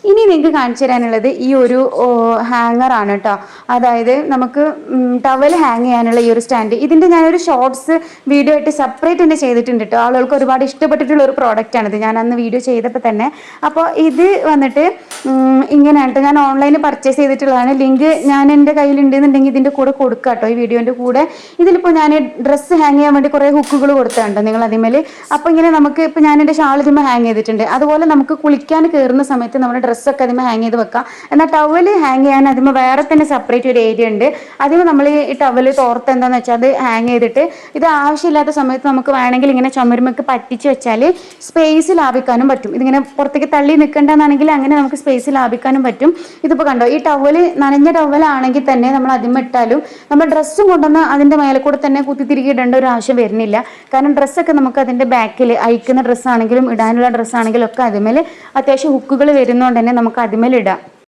ഇനി നിങ്ങൾക്ക് കാണിച്ചു തരാനുള്ളത് ഈ ഒരു ഹാങ്ങർ ആണ് കേട്ടോ. അതായത് നമുക്ക് ടവൽ ഹാങ് ചെയ്യാനുള്ള ഈ ഒരു സ്റ്റാൻഡ്. ഇതിൻ്റെ ഞാനൊരു ഷോർട്സ് വീഡിയോ ആയിട്ട് സെപ്പറേറ്റ് തന്നെ ചെയ്തിട്ടുണ്ട് കേട്ടോ. ആളുകൾക്ക് ഒരുപാട് ഇഷ്ടപ്പെട്ടിട്ടുള്ള ഒരു പ്രോഡക്റ്റ് ആണിത്, ഞാൻ അന്ന് വീഡിയോ ചെയ്തപ്പോൾ തന്നെ. അപ്പോൾ ഇത് വന്നിട്ട് ഇങ്ങനെയാണ് കേട്ടോ. ഞാൻ ഓൺലൈനിൽ പർച്ചേസ് ചെയ്തിട്ടുള്ളതാണ്. ലിങ്ക് ഞാൻ എൻ്റെ കയ്യിലുണ്ടെന്നുണ്ടെങ്കിൽ ഇതിൻ്റെ കൂടെ കൊടുക്കാം കേട്ടോ, ഈ വീഡിയോൻ്റെ കൂടെ. ഇതിലിപ്പോൾ ഞാൻ ഡ്രസ്സ് ഹാങ് ചെയ്യാൻ വേണ്ടി കുറേ ഹുക്കുകൾ കൊടുത്തിട്ടുണ്ടോ നിങ്ങൾ അതിന്മേൽ. അപ്പോൾ ഇങ്ങനെ നമുക്ക് ഇപ്പോൾ ഞാൻ എൻ്റെ ഷാൾ ഇതിന്മേൽ ഹാങ് ചെയ്തിട്ടുണ്ട്. അതുപോലെ നമുക്ക് കുളിക്കാൻ കയറുന്ന സമയത്ത് നമ്മുടെ ഡ്രസ്സൊക്കെ അതിന്മേൽ ഹാങ് ചെയ്ത് വെക്കാം. എന്നാൽ ടവൽ ഹാങ് ചെയ്യാൻ അതിന്മേൽ വേറെ തന്നെ സെപ്പറേറ്റ് ഒരു ഏരിയ ഉണ്ട്. അതിന് നമ്മൾ ഈ ടവൽ തോർത്ത് എന്താണെന്ന് വെച്ചാൽ അത് ഹാങ് ചെയ്തിട്ട് ഇത് ആവശ്യമില്ലാത്ത സമയത്ത് നമുക്ക് വേണമെങ്കിൽ ഇങ്ങനെ ചുമരുമൊക്കെ പറ്റിച്ച് വെച്ചാൽ സ്പേസ് ലാഭിക്കാനും പറ്റും. ഇതിങ്ങനെ പുറത്തേക്ക് തള്ളി നിൽക്കേണ്ടതാണെങ്കിൽ അങ്ങനെ നമുക്ക് സ്പേസ് ലാഭിക്കാനും പറ്റും. ഇതിപ്പോൾ കണ്ടോ, ഈ ടവൽ നനഞ്ഞ ടവലാണെങ്കിൽ തന്നെ നമ്മൾ അതിന്മേൽ ഇട്ടാലും നമ്മൾ ഡ്രസ്സും കൊണ്ടുവന്ന് അതിൻ്റെ മേലെ കൂടെ തന്നെ കുത്തിത്തിരികെ ഇടേണ്ട ഒരു ആവശ്യം വരുന്നില്ല. കാരണം ഡ്രസ്സൊക്കെ നമുക്ക് അതിൻ്റെ ബാക്കിൽ അയക്കുന്ന ഡ്രസ്സാണെങ്കിലും ഇടാനുള്ള ഡ്രസ്സാണെങ്കിലും ഒക്കെ അതിന്മേൽ അത്യാവശ്യം ഹുക്കുകൾ വരുന്നതുകൊണ്ട് തന്നെ നമുക്ക് അതിന്മേൽ ഇടാം.